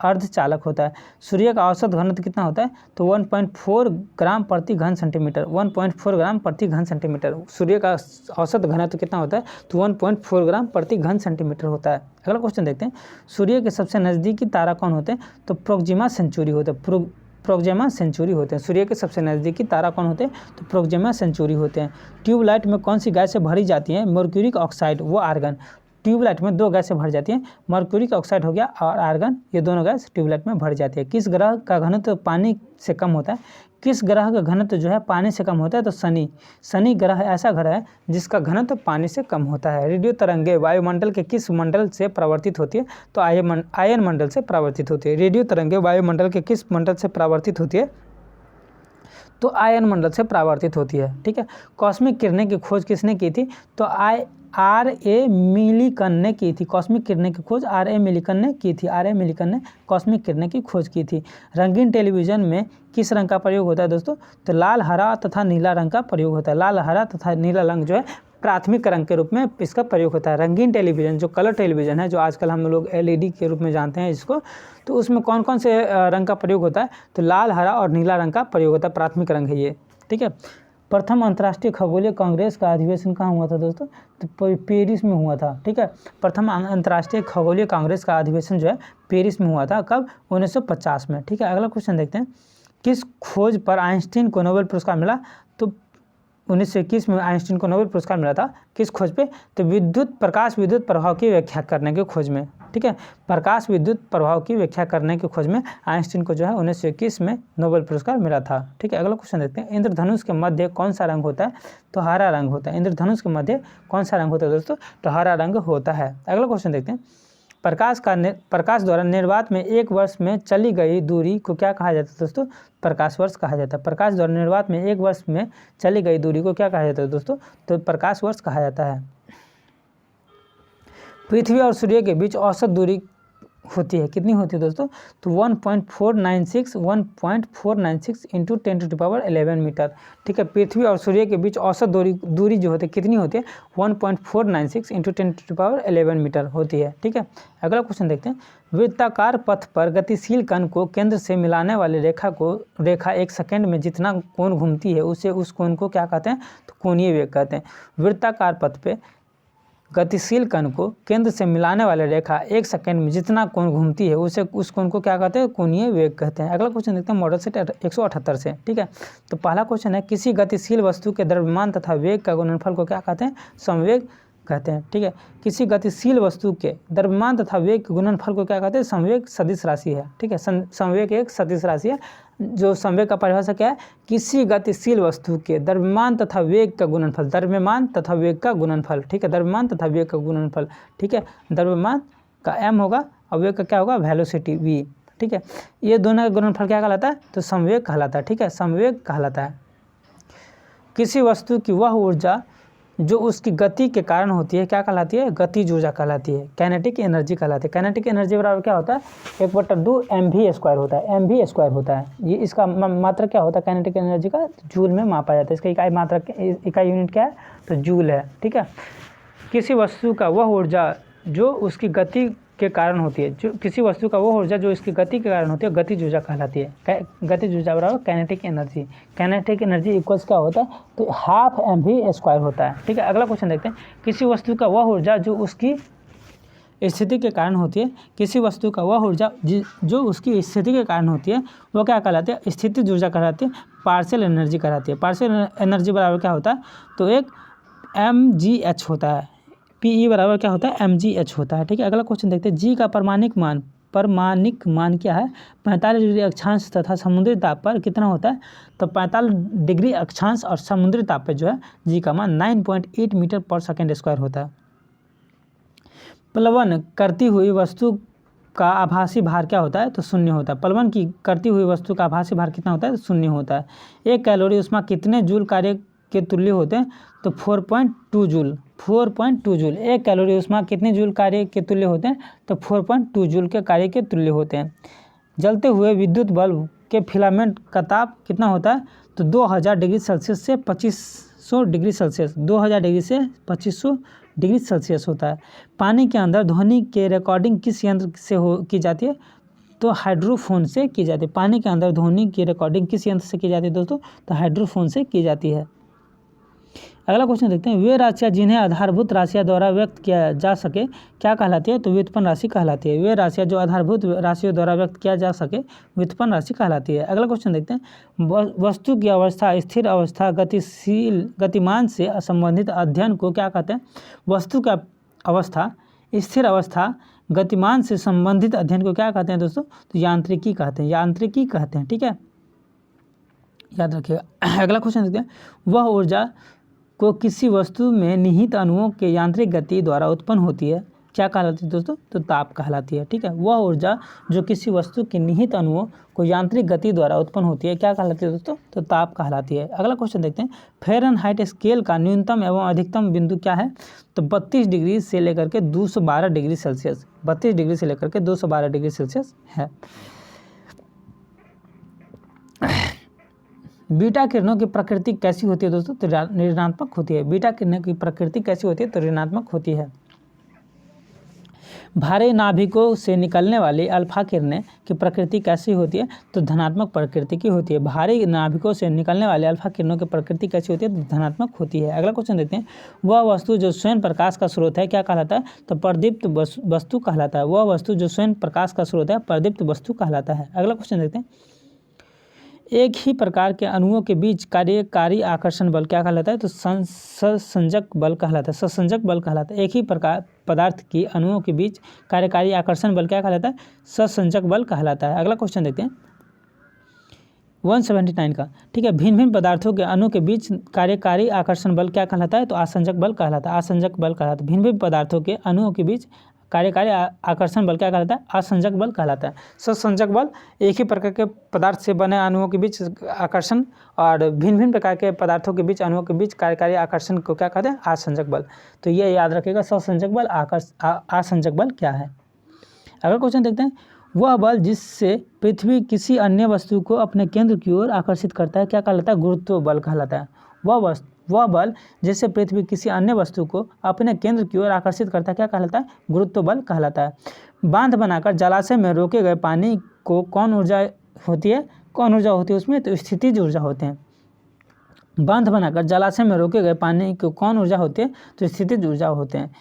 अर्धचालक होता है। सूर्य का औसत घनत्व कितना होता है, तो 1.4 ग्राम प्रति घन सेंटीमीटर। 1.4 ग्राम प्रति घन सेंटीमीटर। सूर्य का औसत घनत्व कितना होता है, तो 1.4 ग्राम प्रति घन सेंटीमीटर होता है। अगला क्वेश्चन देखते हैं। सूर्य के सबसे नज़दीकी तारा कौन होते हैं, तो प्रोक्सिमा सेंचुरी होते हैं। प्रोक्सिमा सेंचुरी होते हैं। सूर्य के सबसे नज़दीकी तारा कौन होते हैं, तो प्रोक्सिमा सेंचुरी होते हैं। ट्यूबलाइट में कौन सी गैसें भरी जाती हैं, मर्क्यूरिक ऑक्साइड व आर्गन। ट्यूबलाइट में 2 गैसें भर जाती हैं, मर्क्यूरिक ऑक्साइड हो गया और आर्गन, ये दोनों गैस ट्यूबलाइट में भर जाती है। किस ग्रह का घनत्व पानी से कम होता है, किस ग्रह का घनत्व जो है पानी से कम होता है, तो शनि ग्रह ऐसा ग्रह है जिसका घनत्व पानी से कम होता है। रेडियो तरंगे वायुमंडल के किस मंडल से परावर्तित होती है, तो आयन मंडल से परावर्तित होती है। रेडियो तरंगे वायुमंडल के किस मंडल से परावर्तित होती है, तो आयन मंडल से परावर्तित होती है। ठीक है। कॉस्मिक किरणें की खोज किसने की थी, तो R.A. मिलिकन ने की थी। कॉस्मिक किरणें की खोज R.A. मिलिकन ने की थी। R.A. मिलिकन ने कॉस्मिक किरणें की खोज की थी। रंगीन टेलीविज़न में किस रंग का प्रयोग होता है दोस्तों, तो लाल, हरा तथा नीला रंग का प्रयोग होता है। लाल, हरा तथा नीला रंग जो है प्राथमिक रंग के रूप में इसका प्रयोग होता है। रंगीन टेलीविज़न जो कलर टेलीविज़न है, जो आजकल हम लोग LED के रूप में जानते हैं इसको, तो उसमें कौन कौन से रंग का प्रयोग होता है, तो लाल, हरा और नीला रंग का प्रयोग होता है। प्राथमिक रंग है ये। ठीक है। प्रथम अंतर्राष्ट्रीय खगोलीय कांग्रेस का अधिवेशन कहाँ हुआ था दोस्तों, तो पेरिस में हुआ था। ठीक है। प्रथम अंतर्राष्ट्रीय खगोलीय कांग्रेस का अधिवेशन जो है पेरिस में हुआ था। कब, 1950 में। ठीक है। अगला क्वेश्चन देखते हैं। किस खोज पर आइंस्टीन को नोबेल पुरस्कार मिला, तो 1921 में आइंस्टीन को नोबेल पुरस्कार मिला था। किस खोज पे, तो प्रकाश विद्युत प्रभाव की व्याख्या करने के खोज में। ठीक है। प्रकाश विद्युत प्रभाव की व्याख्या करने की खोज में आइंस्टीन को जो है 1921 में नोबेल पुरस्कार मिला था। ठीक है। अगला क्वेश्चन देखते हैं। इंद्रधनुष के मध्य कौन सा रंग होता है, तो हरा रंग होता है। इंद्रधनुष के मध्य कौन सा रंग होता है दोस्तों, तो हरा रंग होता है। अगला क्वेश्चन देखते हैं। प्रकाश द्वारा निर्वात में 1 वर्ष में चली गई दूरी को क्या कहा जाता है दोस्तों? प्रकाश वर्ष कहा जाता है। प्रकाश द्वारा निर्वात में 1 वर्ष में चली गई दूरी को क्या कहा जाता है दोस्तों? तो प्रकाश वर्ष कहा जाता है। पृथ्वी और सूर्य के बीच औसत दूरी होती है, कितनी होती है दोस्तों? तो 1.496 इंटू 10⁻11 मीटर। ठीक है, पृथ्वी और सूर्य के बीच औसत दूरी जो होती है कितनी होती है? 1.496 इंटू 10⁻11 मीटर होती है। ठीक है, अगला क्वेश्चन देखते हैं। वृत्ताकार पथ पर गतिशील कण को केंद्र से मिलाने वाली रेखा 1 सेकंड में जितना कोण घूमती है उस कोण को क्या कहते हैं? तो कोणीय वेग कहते हैं। वृत्ताकार पथ पे गतिशील कण को केंद्र से मिलाने वाली रेखा 1 सेकंड में जितना कोण घूमती है उस कोण को क्या कहते हैं? कोणीय वेग कहते हैं। अगला क्वेश्चन देखते हैं मॉडल सेट 178 से। ठीक है, तो पहला क्वेश्चन है, किसी गतिशील वस्तु के द्रव्यमान तथा वेग का गुणनफल को क्या कहते हैं? संवेग कहते हैं। ठीक है, किसी गतिशील वस्तु के द्रव्यमान तथा वेग के गुणनफल को क्या कहते हैं? संवेग सदिश राशि है। ठीक है, संवेग एक सदिश राशि है। जो संवेग का परिभाषा क्या है? किसी गतिशील वस्तु के द्रव्यमान तथा वेग का गुणनफल, द्रव्यमान तथा वेग का गुणनफल। ठीक है, द्रव्यमान तथा वेग का गुणनफल। ठीक है, द्रव्यमान का m होगा और वेग का क्या होगा? Velocity v। ठीक है, ये दोनों का गुणनफल क्या कहलाता है? तो संवेग कहलाता है। ठीक है, संवेग कहलाता है। किसी वस्तु की वह ऊर्जा जो उसकी गति के कारण होती है क्या कहलाती है? गतिज ऊर्जा कहलाती है, काइनेटिक एनर्जी कहलाती है। काइनेटिक एनर्जी बराबर क्या होता है? 1/2 mv² होता है, mv² होता है। ये इसका मात्रक क्या होता है? काइनेटिक एनर्जी का जूल में मापा जाता है। इसका इकाई मात्रक, इकाई यूनिट क्या है? तो जूल है। ठीक है, किसी वस्तु का वह ऊर्जा जो उसकी गति के कारण होती है, जो किसी वस्तु का वो ऊर्जा जो इसकी गति के कारण होती है गतिज ऊर्जा कहलाती है। गतिज ऊर्जा बराबर kinetic energy. Kinetic energy equals क्या होता है? तो 12 mv² होता है। ठीक है, अगला क्वेश्चन देखते हैं। किसी वस्तु का वह ऊर्जा जो उसकी स्थिति के कारण होती है, किसी वस्तु का वह ऊर्जा जो उसकी स्थिति के कारण होती है वो क्या कहलाती है? स्थितिज ऊर्जा कहलाती है, पार्शियल एनर्जी कहलाती है। पार्शियल एनर्जी बराबर क्या होता है? तो एक mgh होता है। Pe बराबर क्या होता है? mgh होता है। ठीक है, अगला क्वेश्चन देखते हैं। जी का परमाणिक मान क्या है? 45 डिग्री अक्षांश तथा समुद्री ताप पर कितना होता है? तो 45 डिग्री अक्षांश और समुद्री ताप पर जो है जी का मान 9.8 मीटर पर सेकेंड स्क्वायर होता है। प्लवन करती हुई वस्तु का आभासी भार क्या होता है? तो 0 होता है। प्लवन की करती हुई वस्तु का आभासी भार कितना होता है? तो 0 होता है। 1 कैलोरी ऊष्मा कितने जूल कार्य के तुल्य होते हैं? तो 4.2 जूल। 4.2 जूल। 1 कैलोरी ऊष्मा कितने जूल कार्य के तुल्य होते हैं? तो 4.2 जूल के कार्य के तुल्य होते हैं। जलते हुए विद्युत बल्ब के फिलामेंट का ताप कितना होता है? तो 2000 डिग्री सेल्सियस से 2500 डिग्री सेल्सियस, 2000 डिग्री से 2500 डिग्री सेल्सियस होता है। पानी के अंदर ध्वनि के रिकॉर्डिंग किस यंत्र से की जाती है? तो हाइड्रोफोन से की जाती है। पानी के अंदर ध्वनि की रिकॉर्डिंग किस यंत्र से की जाती है दोस्तों? तो हाइड्रोफोन से की जाती है। अगला क्वेश्चन देखते हैं। वे राशियाँ जिन्हें आधारभूत राशियाँ द्वारा व्यक्त किया जा सके क्या कहलाती है? तो व्युत्पन्न राशि कहलाती है। वे राशियाँ जो आधारभूत राशियों द्वारा व्यक्त किया जा सके व्युत्पन्न राशि कहलाती है। अगला क्वेश्चन देखते हैं। वस्तु की अवस्था, स्थिर अवस्था, गतिमान से संबंधित अध्ययन को क्या कहते हैं? वस्तु का अवस्था, स्थिर अवस्था, गतिमान से संबंधित अध्ययन को क्या कहते हैं दोस्तों? तो यांत्रिकी कहते हैं, यांत्रिकी कहते हैं। ठीक है, याद रखिएगा। अगला क्वेश्चन देखते हैं। वह ऊर्जा को किसी वस्तु में निहित अणुओं के यांत्रिक गति द्वारा उत्पन्न होती है क्या कहलाती है दोस्तों? तो ताप कहलाती है। ठीक है, वह ऊर्जा जो किसी वस्तु के निहित अणुओं को यांत्रिक गति द्वारा उत्पन्न होती है क्या कहलाती है दोस्तों? तो ताप कहलाती है। अगला क्वेश्चन देखते हैं। फ़ारेनहाइट स्केल का न्यूनतम एवं अधिकतम बिंदु क्या है? तो 32 डिग्री से लेकर के 212 डिग्री सेल्सियस, 32 डिग्री से लेकर के 212 डिग्री सेल्सियस है। बीटा किरणों की प्रकृति कैसी होती है दोस्तों? तो ऋणात्मक होती है। बीटा किरणों की प्रकृति कैसी होती है? तो ऋणात्मक होती है। भारी नाभिकों से निकलने वाली अल्फा किरणें की प्रकृति कैसी होती है? तो धनात्मक प्रकृति की होती है। भारी नाभिकों से निकलने वाली अल्फा किरणों की प्रकृति कैसी होती है? तो धनात्मक होती है। अगला क्वेश्चन देखते हैं। वह वस्तु जो स्वयं प्रकाश का स्रोत है क्या कहलाता है? तो प्रदीप्त वस्तु कहलाता है। वह वस्तु जो स्वयं प्रकाश का स्रोत है प्रदीप्त वस्तु कहलाता है। अगला क्वेश्चन देखते हैं। एक ही प्रकार के अणुओं के बीच कार्यकारी आकर्षण बल क्या कहलाता है? तो संसंजक बल कहलाता है, संसंजक बल कहलाता है। एक ही प्रकार पदार्थ की अणुओं के बीच कार्यकारी आकर्षण बल क्या कहलाता है? संसंजक बल कहलाता है। अगला क्वेश्चन देखते हैं 179 का। ठीक है, भिन्न भिन्न पदार्थों के अणु के बीच कार्यकारी आकर्षण बल क्या कहलाता है? तो आसंजक बल कहलाता है, आसंजक बल कहलाता है। भिन्न भिन्न पदार्थों के अणुओं के बीच कार्यकारी आकर्षण बल क्या कहलाता है? असंजक बल कहलाता है। ससंजक बल एक ही प्रकार के पदार्थ से बने अणुओं के बीच आकर्षण और भिन्न भिन्न प्रकार के पदार्थों के बीच अणुओं के बीच कार्यकारी आकर्षण को क्या कहते हैं? असंजक बल। तो ये याद रखिएगा, ससंजक बल असंजक बल क्या है। अगला क्वेश्चन देखते हैं, वह बल जिससे पृथ्वी किसी अन्य वस्तु को अपने केंद्र की ओर आकर्षित करता है क्या कहलाता है? गुरुत्व बल कहलाता है। वह बल जिससे पृथ्वी किसी अन्य वस्तु को अपने केंद्र की ओर आकर्षित करता है क्या कहलाता है? गुरुत्व बल कहलाता है। बांध बनाकर जलाशय में रोके गए पानी को कौन ऊर्जा होती है? कौन ऊर्जा होती है उसमें? तो स्थितिज ऊर्जा होते हैं। बांध बनाकर जलाशय में रोके गए पानी को कौन ऊर्जा होती है? तो स्थितिज ऊर्जा होते हैं।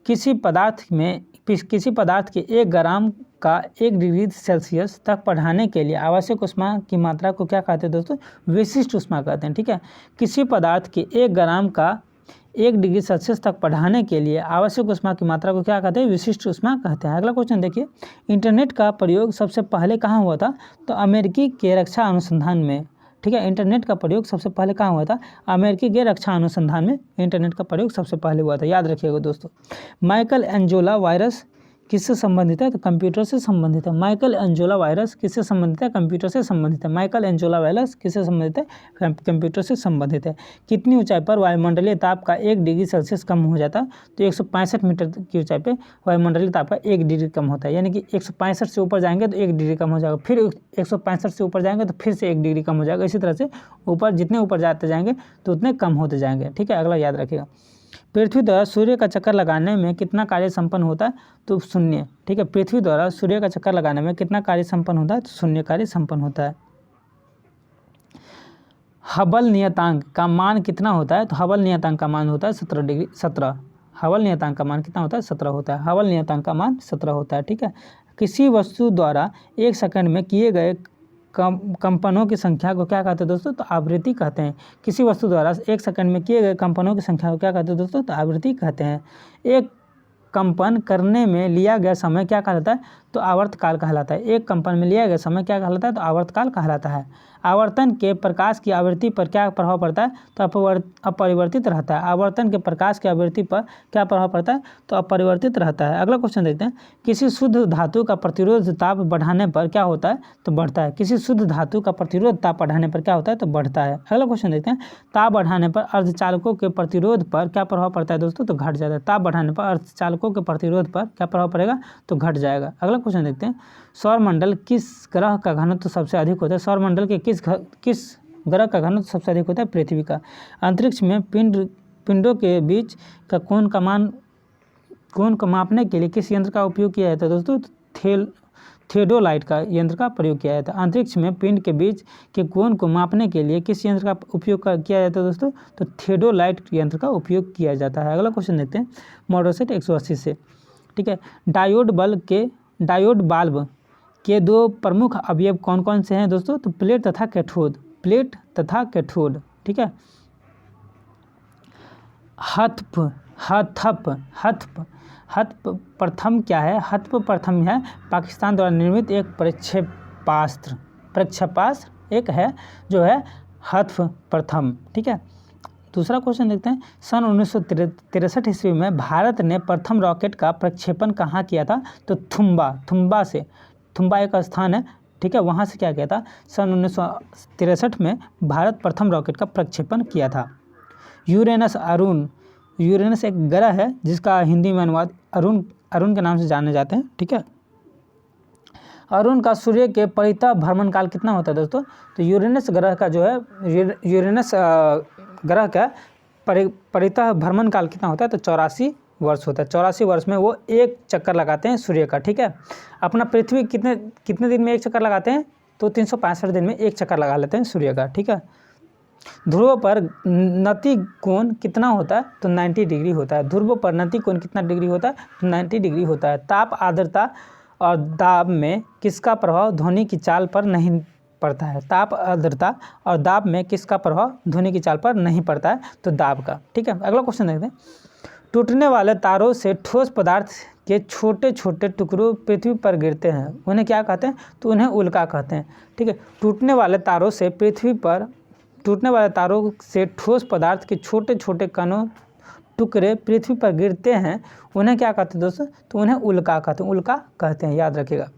किसी पदार्थ के 1 ग्राम का 1 डिग्री सेल्सियस तक बढ़ाने के लिए आवश्यक ऊष्मा की मात्रा को क्या कहते हैं दोस्तों? विशिष्ट ऊष्मा कहते हैं। ठीक है, किसी पदार्थ के 1 ग्राम का 1 डिग्री सेल्सियस तक बढ़ाने के लिए आवश्यक ऊष्मा की मात्रा को क्या कहते हैं? विशिष्ट ऊष्मा कहते हैं। अगला क्वेश्चन देखिए, इंटरनेट का प्रयोग सबसे पहले कहाँ हुआ था? तो अमेरिकी के रक्षा अनुसंधान में। ठीक है, इंटरनेट का प्रयोग सबसे पहले कहाँ हुआ था? अमेरिकी के रक्षा अनुसंधान में इंटरनेट का प्रयोग सबसे पहले हुआ था। याद रखिएगा दोस्तों। माइकल एंजोला वायरस किससे संबंधित है? तो कंप्यूटर से संबंधित है। माइकल एंजोला वायरस किससे संबंधित है? कंप्यूटर से संबंधित है। माइकल एंजोला वायरस किससे संबंधित है? कंप्यूटर से संबंधित है। कितनी ऊंचाई पर वायुमंडलीय ताप का 1 डिग्री सेल्सियस कम हो जाता है? तो 165 मीटर की ऊंचाई पर वायुमंडलीय ताप का 1 डिग्री कम होता है। यानी कि 165 से ऊपर जाएंगे तो 1 डिग्री कम हो जाएगा, फिर 165 से ऊपर जाएंगे तो फिर से 1 डिग्री कम हो जाएगा। इसी तरह से जितने ऊपर जाते जाएंगे तो उतने कम होते जाएंगे। ठीक है, अगला याद रखिएगा, पृथ्वी द्वारा सूर्य का चक्कर लगाने में कितना कार्य संपन्न होता है? तो 0। ठीक है, पृथ्वी द्वारा सूर्य का चक्कर लगाने में कितना कार्य संपन्न होता है? तो 0 कार्य संपन्न होता है। हबल नियतांक का मान कितना होता है? तो हबल नियतांक का मान होता है 17। हबल नियतांक का मान कितना होता है? 17 होता है। हबल नियतांक का मान 17 होता है। ठीक है, किसी वस्तु द्वारा 1 सेकंड में किए गए कंपनों की संख्या को क्या कहते हैं दोस्तों? तो आवृत्ति कहते हैं। किसी वस्तु द्वारा 1 सेकंड में किए गए कंपनों की संख्या को क्या कहते हैं दोस्तों? तो आवृत्ति कहते हैं। एक कंपन करने में लिया गया समय क्या कहलाता है? तो आवर्तकाल कहलाता है। एक कंपन में लिया गया समय क्या कहलाता है? तो आवर्तकाल कहलाता है। आवर्तन के प्रकाश की आवृत्ति पर क्या प्रभाव पड़ता है? तो अपरिवर्तित रहता है। आवर्तन के प्रकाश की आवृत्ति पर क्या प्रभाव पड़ता है? तो अपरिवर्तित रहता है। अगला क्वेश्चन देखते हैं, किसी शुद्ध धातु का प्रतिरोध ताप बढ़ाने पर क्या होता है? तो बढ़ता है। किसी शुद्ध धातु का प्रतिरोध ताप बढ़ाने पर क्या होता है? तो बढ़ता है। अगला क्वेश्चन देखते हैं, ताप बढ़ाने पर अर्धचालकों के प्रतिरोध पर क्या प्रभाव पड़ता है दोस्तों? तो घट जाता है। ताप बढ़ाने पर अर्धचालकों के प्रतिरोध पर क्या प्रभाव पड़ेगा? तो घट जाएगा। अगला क्वेश्चन देखते हैं, सौरमंडल किस ग्रह का घनत्व सबसे अधिक होता है? सौरमंडल के किस ग्रह का घनत्व सबसे अधिक होता है? पृथ्वी का। अंतरिक्ष में पिंडों के बीच का कोण को मापने के लिए किस यंत्र का उपयोग किया जाता है दोस्तों? थियोडोलाइट का यंत्र का प्रयोग किया जाता है। अंतरिक्ष में पिंड के बीच के कोण को मापने के लिए किस यंत्र का उपयोग किया जाता है दोस्तों? तो थियोडोलाइट यंत्र का उपयोग किया जाता है। अगला क्वेश्चन देखते हैं, मॉडोसेट 180 से। ठीक है, डायोड बाल्ब के 2 प्रमुख अवयव कौन कौन से हैं दोस्तों? तो प्लेट तथा कैथोड। ठीक है, हथप प्रथम क्या है? हथप प्रथम है पाकिस्तान द्वारा निर्मित एक प्रक्षेपास्त्र एक है जो है हथप प्रथम। ठीक है, दूसरा क्वेश्चन देखते हैं, सन 1963 ईस्वी में भारत ने प्रथम रॉकेट का प्रक्षेपण कहाँ किया था? तो थुम्बा एक स्थान है। ठीक है, वहाँ से क्या किया था? सन 1963 में भारत प्रथम रॉकेट का प्रक्षेपण किया था। यूरेनस एक ग्रह है जिसका हिंदी में अनुवाद अरुण के नाम से जाने जाते हैं। ठीक है, अरुण का सूर्य के परितः भ्रमण काल कितना होता है दोस्तों? तो यूरेनस ग्रह का जो है ग्रह का परितः भ्रमण काल कितना होता है? तो 84 वर्ष होता है। 84 वर्ष में वो एक चक्कर लगाते हैं सूर्य का। ठीक है, अपना पृथ्वी कितने दिन में एक चक्कर लगाते हैं? तो 365 दिन में एक चक्कर लगा लेते हैं सूर्य का। ठीक है, ध्रुव पर नति कोण कितना होता है? तो 90 डिग्री होता है। ध्रुव पर नति कोण कितना डिग्री होता है? तो 90 डिग्री होता है। ताप, आर्द्रता और दाब में किसका प्रभाव ध्वनि की चाल पर नहीं पड़ता है? ताप, आर्द्रता और दाब में किसका प्रभाव ध्वनि की चाल पर नहीं पड़ता है? तो दाब का। ठीक है, अगला क्वेश्चन देखते हैं, टूटने वाले तारों से ठोस पदार्थ के छोटे छोटे टुकड़ों पृथ्वी पर गिरते हैं, उन्हें क्या कहते हैं? तो उन्हें उल्का कहते हैं। ठीक है, टूटने वाले तारों से ठोस पदार्थ के छोटे छोटे टुकड़े पृथ्वी पर गिरते हैं उन्हें क्या कहते हैं दोस्तों? तो उन्हें उल्का कहते हैं, उल्का कहते हैं, याद रखिएगा।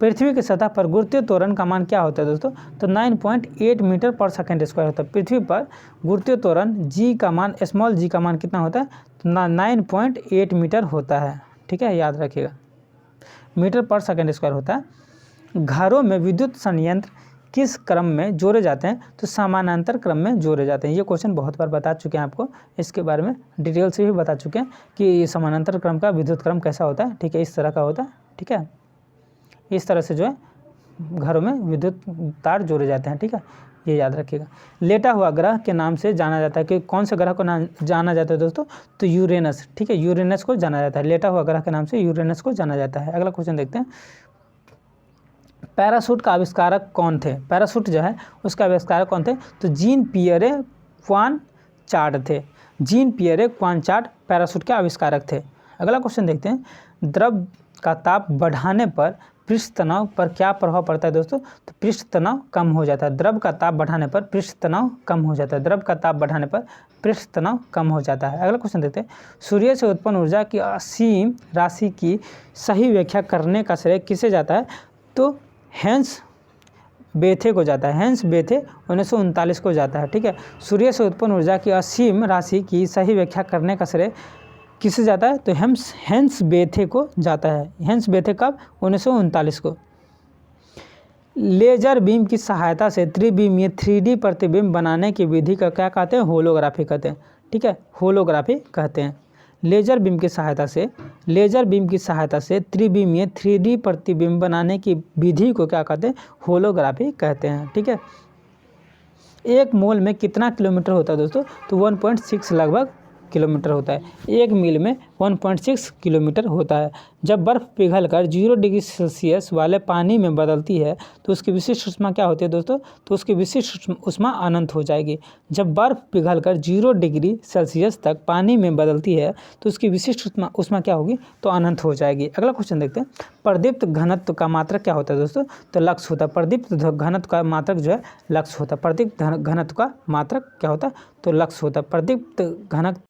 पृथ्वी की सतह पर गुरुत्वीय त्वरण का मान क्या होता है दोस्तों? तो 9.8 मीटर पर सेकेंड स्क्वायर होता है। पृथ्वी पर गुरुत्वीय त्वरण जी का मान, स्मॉल जी का मान कितना होता है? तो 9.8 मीटर होता है, ठीक है, याद रखिएगा, मीटर पर सेकेंड स्क्वायर होता है। घरों में विद्युत संयंत्र किस क्रम में जोड़े जाते हैं? तो समानांतर क्रम में जोड़े जाते हैं। ये क्वेश्चन बहुत बार बता चुके हैं आपको, इसके बारे में डिटेल से भी बता चुके हैं कि समानांतर क्रम का विद्युत क्रम कैसा होता है, ठीक है, इस तरह का होता है, ठीक है, इस तरह से जो है घरों में विद्युत तार जोड़े जाते हैं, ठीक है, ये याद रखिएगा। लेटा हुआ ग्रह के नाम से जाना जाता है, कि कौन से ग्रह को जाना जाता है दोस्तों? तो यूरेनस, ठीक है, यूरेनस को जाना जाता है, लेटा हुआ ग्रह के नाम से यूरेनस को जाना जाता है। अगला क्वेश्चन देखते हैं, पैराशूट का आविष्कारक कौन थे? पैराशूट जो है उसका आविष्कारक कौन थे? तो जीन पियरे क्वानचार्ड थे। जीन पियरे क्वानचार्ड पैराशूट के आविष्कारक थे। अगला क्वेश्चन देखते हैं, द्रव का ताप बढ़ाने पर पृष्ठ तनाव पर क्या प्रभाव पड़ता है दोस्तों? तो पृष्ठ तनाव कम हो जाता है। द्रव का ताप बढ़ाने पर पृष्ठ तनाव कम हो जाता है। द्रव का ताप बढ़ाने पर पृष्ठ तनाव कम हो जाता है। अगला क्वेश्चन देखते हैं, सूर्य से उत्पन्न ऊर्जा की असीम राशि की सही व्याख्या करने का श्रेय किसे जाता है? तो हेंस बेथे को जाता है। हेंस बेथे 1939 को जाता है, ठीक है। सूर्य से उत्पन्न ऊर्जा की असीम राशि की सही व्याख्या करने का श्रेय किसे जाता है? तो हेंस बेथे को जाता है। हेंस बेथे कब? 1939 को। लेजर बीम की सहायता से त्रिविमीय 3D प्रतिबिंब बनाने की विधि का क्या कहते हैं? होलोग्राफी कहते हैं, ठीक है, होलोग्राफी कहते हैं। लेजर बीम की सहायता से त्रिविमीय 3D प्रतिबिंब बनाने की विधि को क्या कहते हैं? होलोग्राफी कहते हैं, ठीक है। एक मोल में कितना किलोमीटर होता है दोस्तों? तो 1.6 लगभग किलोमीटर होता है। एक मील में 1.6 किलोमीटर होता है। जब बर्फ़ पिघलकर 0 डिग्री सेल्सियस वाले पानी में बदलती है तो उसकी विशिष्ट ऊष्मा क्या होती है दोस्तों? तो उसकी विशिष्ट ऊष्मा अनंत हो जाएगी। जब बर्फ़ पिघलकर 0 डिग्री सेल्सियस तक पानी में बदलती है तो उसकी विशिष्ट ऊष्मा क्या होगी? तो अनंत हो जाएगी। अगला क्वेश्चन देखते हैं, प्रदीप्त घनत्व का मात्रक क्या होता है दोस्तों? तो लक्स होता है। प्रदीप्त घनत्व का मात्रक जो है लक्स होता है। प्रदीप्त घनत्व का मात्रक क्या होता है? तो लक्स होता है। प्रदीप्त घनत्व